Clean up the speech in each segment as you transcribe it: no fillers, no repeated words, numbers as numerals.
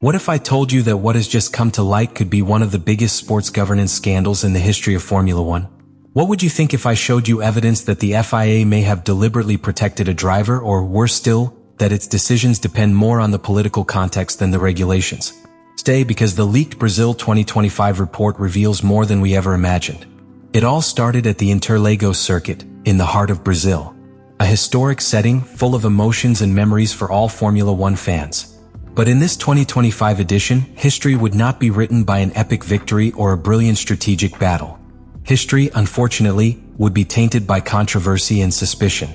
What if I told you that what has just come to light could be one of the biggest sports governance scandals in the history of Formula One? What would you think if I showed you evidence that the FIA may have deliberately protected a driver, or worse still, that its decisions depend more on the political context than the regulations? Stay, because the leaked Brazil 2025 report reveals more than we ever imagined. It all started at the Interlagos circuit, in the heart of Brazil. A historic setting full of emotions and memories for all Formula One fans. But in this 2025 edition, history would not be written by an epic victory or a brilliant strategic battle. History, unfortunately, would be tainted by controversy and suspicion.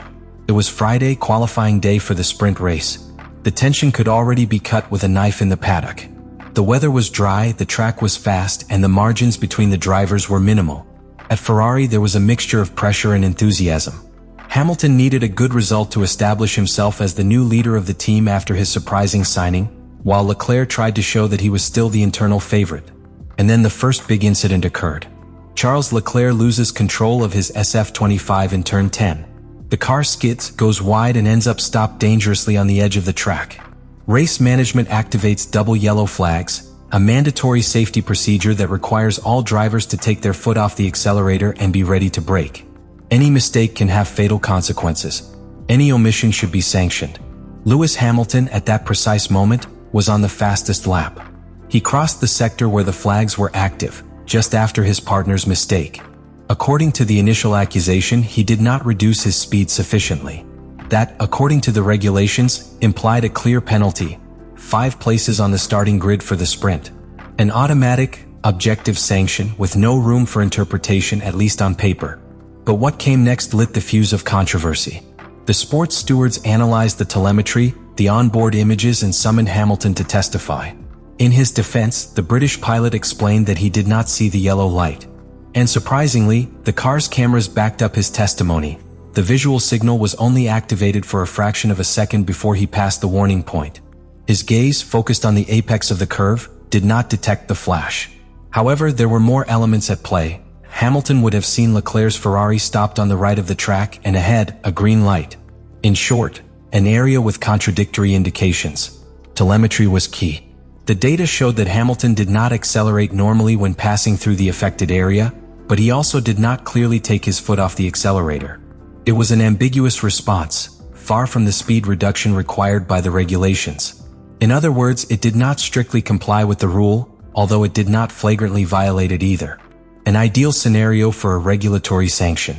It was Friday, qualifying day for the sprint race. The tension could already be cut with a knife in the paddock. The weather was dry, the track was fast, and the margins between the drivers were minimal. At Ferrari, there was a mixture of pressure and enthusiasm. Hamilton needed a good result to establish himself as the new leader of the team after his surprising signing, while Leclerc tried to show that he was still the internal favorite. And then the first big incident occurred. Charles Leclerc loses control of his SF25 in turn 10. The car skids, goes wide, and ends up stopped dangerously on the edge of the track. Race management activates double yellow flags, a mandatory safety procedure that requires all drivers to take their foot off the accelerator and be ready to brake. Any mistake can have fatal consequences. Any omission should be sanctioned. Lewis Hamilton, at that precise moment, was on the fastest lap. He crossed the sector where the flags were active, just after his partner's mistake. According to the initial accusation, he did not reduce his speed sufficiently. That, according to the regulations, implied a clear penalty, 5 places on the starting grid for the sprint. An automatic, objective sanction with no room for interpretation, at least on paper. But what came next lit the fuse of controversy. The sports stewards analyzed the telemetry, the onboard images, and summoned Hamilton to testify. In his defense, the British pilot explained that he did not see the yellow light. And surprisingly, the car's cameras backed up his testimony. The visual signal was only activated for a fraction of a second before he passed the warning point. His gaze, focused on the apex of the curve, did not detect the flash. However, there were more elements at play. Hamilton would have seen Leclerc's Ferrari stopped on the right of the track, and ahead, a green light. In short, an area with contradictory indications. Telemetry was key. The data showed that Hamilton did not accelerate normally when passing through the affected area, but he also did not clearly take his foot off the accelerator. It was an ambiguous response, far from the speed reduction required by the regulations. In other words, it did not strictly comply with the rule, although it did not flagrantly violate it either. An ideal scenario for a regulatory sanction.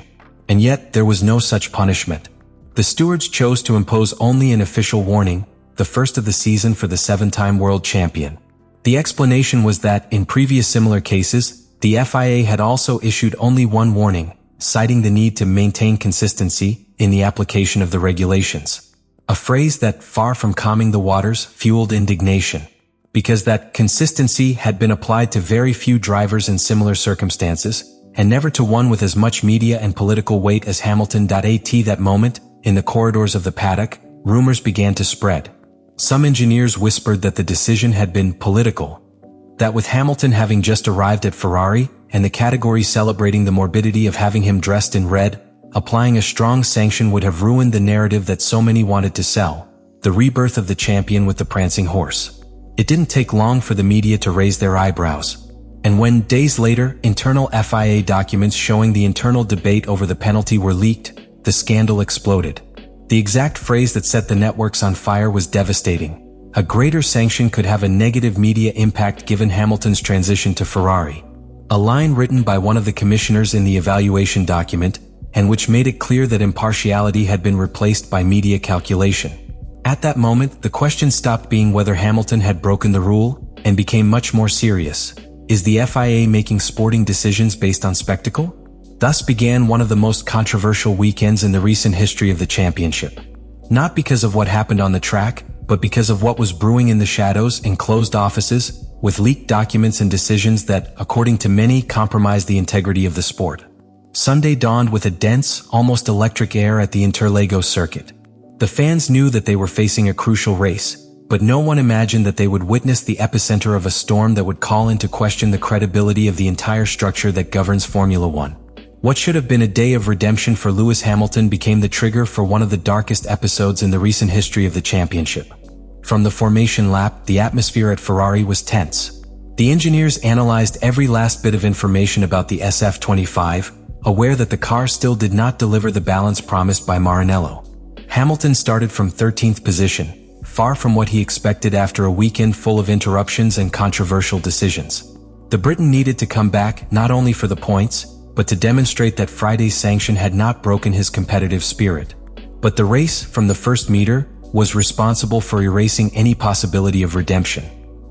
And yet, there was no such punishment. The stewards chose to impose only an official warning, the first of the season for the 7-time world champion. The explanation was that, in previous similar cases, the FIA had also issued only one warning, citing the need to maintain consistency in the application of the regulations. A phrase that, far from calming the waters, fueled indignation. Because that consistency had been applied to very few drivers in similar circumstances, and never to one with as much media and political weight as Hamilton. At that moment, in the corridors of the paddock, rumors began to spread. Some engineers whispered that the decision had been political. That with Hamilton having just arrived at Ferrari, and the category celebrating the morbidity of having him dressed in red, applying a strong sanction would have ruined the narrative that so many wanted to sell, the rebirth of the champion with the prancing horse. It didn't take long for the media to raise their eyebrows. And when, days later, internal FIA documents showing the internal debate over the penalty were leaked, the scandal exploded. The exact phrase that set the networks on fire was devastating. A greater sanction could have a negative media impact given Hamilton's transition to Ferrari. A line written by one of the commissioners in the evaluation document, and which made it clear that impartiality had been replaced by media calculation. At that moment, the question stopped being whether Hamilton had broken the rule, and became much more serious. Is the FIA making sporting decisions based on spectacle? Thus began one of the most controversial weekends in the recent history of the championship. Not because of what happened on the track, but because of what was brewing in the shadows in closed offices, with leaked documents and decisions that, according to many, compromised the integrity of the sport. Sunday dawned with a dense, almost electric air at the Interlagos circuit. The fans knew that they were facing a crucial race, but no one imagined that they would witness the epicenter of a storm that would call into question the credibility of the entire structure that governs Formula One. What should have been a day of redemption for Lewis Hamilton became the trigger for one of the darkest episodes in the recent history of the championship. From the formation lap, the atmosphere at Ferrari was tense. The engineers analyzed every last bit of information about the SF25, aware that the car still did not deliver the balance promised by Maranello. Hamilton started from 13th position, far from what he expected after a weekend full of interruptions and controversial decisions. The Briton needed to come back not only for the points, but to demonstrate that Friday's sanction had not broken his competitive spirit. But the race, from the first meter, was responsible for erasing any possibility of redemption.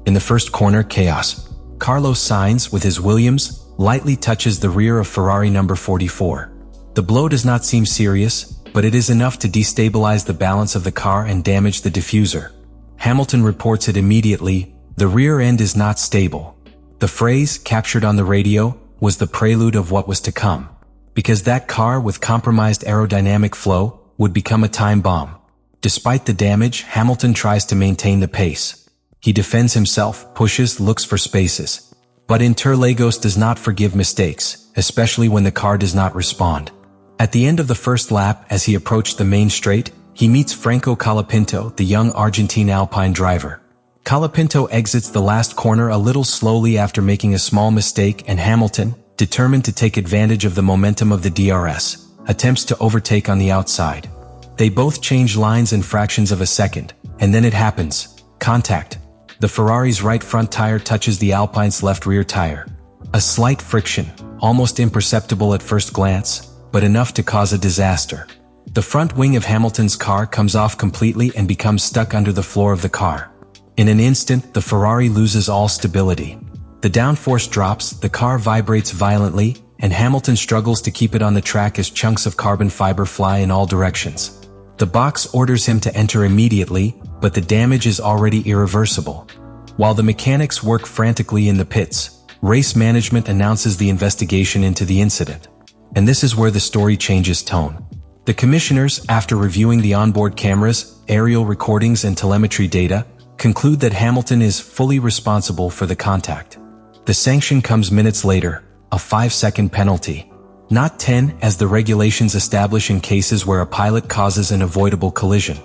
In the first corner, chaos. Carlos Sainz, with his Williams, lightly touches the rear of Ferrari number 44. The blow does not seem serious, but it is enough to destabilize the balance of the car and damage the diffuser. Hamilton reports it immediately: the rear end is not stable. The phrase, captured on the radio, was the prelude of what was to come. Because that car with compromised aerodynamic flow would become a time bomb. Despite the damage, Hamilton tries to maintain the pace. He defends himself, pushes, looks for spaces. But Interlagos does not forgive mistakes, especially when the car does not respond. At the end of the first lap, as he approached the main straight, he meets Franco Colapinto, the young Argentine Alpine driver. Colapinto exits the last corner a little slowly after making a small mistake, and Hamilton, determined to take advantage of the momentum of the DRS, attempts to overtake on the outside. They both change lines in fractions of a second, and then it happens. Contact. The Ferrari's right front tire touches the Alpine's left rear tire. A slight friction, almost imperceptible at first glance, but enough to cause a disaster. The front wing of Hamilton's car comes off completely and becomes stuck under the floor of the car. In an instant, the Ferrari loses all stability. The downforce drops, the car vibrates violently, and Hamilton struggles to keep it on the track as chunks of carbon fiber fly in all directions. The box orders him to enter immediately, but the damage is already irreversible. While the mechanics work frantically in the pits, race management announces the investigation into the incident. And this is where the story changes tone. The commissioners, after reviewing the onboard cameras, aerial recordings and telemetry data, conclude that Hamilton is fully responsible for the contact. The sanction comes minutes later, a 5-second penalty. Not 10, as the regulations establish in cases where a pilot causes an avoidable collision.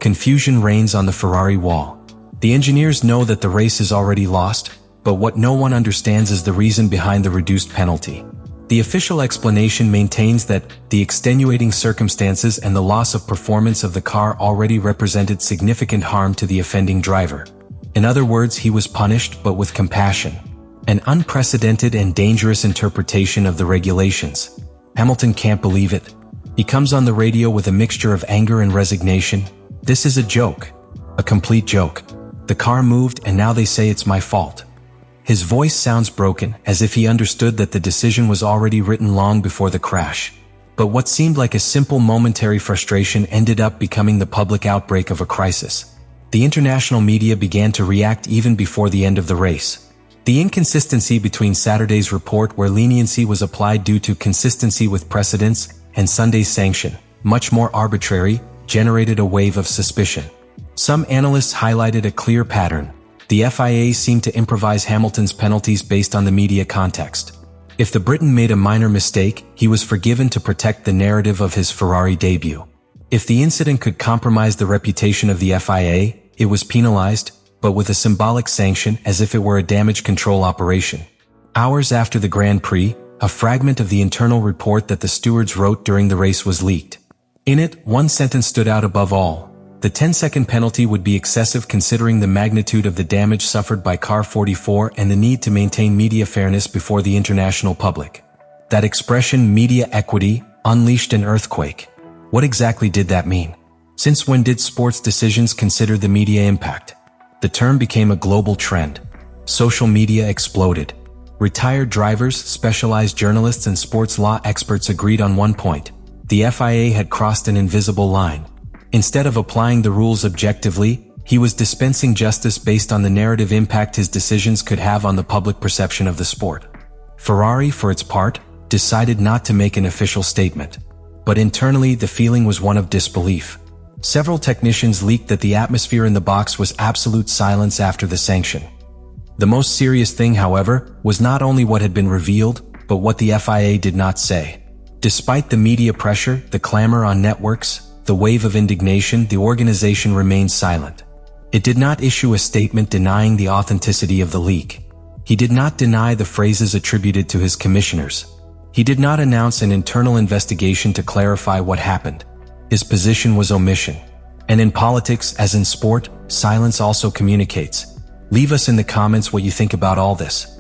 Confusion reigns on the Ferrari wall. The engineers know that the race is already lost, but what no one understands is the reason behind the reduced penalty. The official explanation maintains that the extenuating circumstances and the loss of performance of the car already represented significant harm to the offending driver. In other words, he was punished, but with compassion. An unprecedented and dangerous interpretation of the regulations. Hamilton can't believe it. He comes on the radio with a mixture of anger and resignation. This is a joke. A complete joke. The car moved and now they say it's my fault. His voice sounds broken, as if he understood that the decision was already written long before the crash. But what seemed like a simple momentary frustration ended up becoming the public outbreak of a crisis. The international media began to react even before the end of the race. The inconsistency between Saturday's report, where leniency was applied due to consistency with precedents, and Sunday's sanction, much more arbitrary, generated a wave of suspicion. Some analysts highlighted a clear pattern. The FIA seemed to improvise Hamilton's penalties based on the media context. If the Briton made a minor mistake, he was forgiven to protect the narrative of his Ferrari debut. If the incident could compromise the reputation of the FIA, it was penalized, but with a symbolic sanction, as if it were a damage control operation. Hours after the Grand Prix, a fragment of the internal report that the stewards wrote during the race was leaked. In it, one sentence stood out above all. The 10-second penalty would be excessive considering the magnitude of the damage suffered by car 44 and the need to maintain media fairness before the international public. That expression, media equity, unleashed an earthquake. What exactly did that mean? Since when did sports decisions consider the media impact? The term became a global trend. Social media exploded. Retired drivers, specialized journalists and sports law experts agreed on one point. The FIA had crossed an invisible line. Instead of applying the rules objectively, he was dispensing justice based on the narrative impact his decisions could have on the public perception of the sport. Ferrari, for its part, decided not to make an official statement. But internally, the feeling was one of disbelief. Several technicians leaked that the atmosphere in the box was absolute silence after the sanction. The most serious thing, however, was not only what had been revealed, but what the FIA did not say. Despite the media pressure, the clamor on networks, the wave of indignation, the organization remained silent. It did not issue a statement denying the authenticity of the leak. He did not deny the phrases attributed to his commissioners. He did not announce an internal investigation to clarify what happened. His position was omission. And in politics, as in sport, silence also communicates. Leave us in the comments what you think about all this.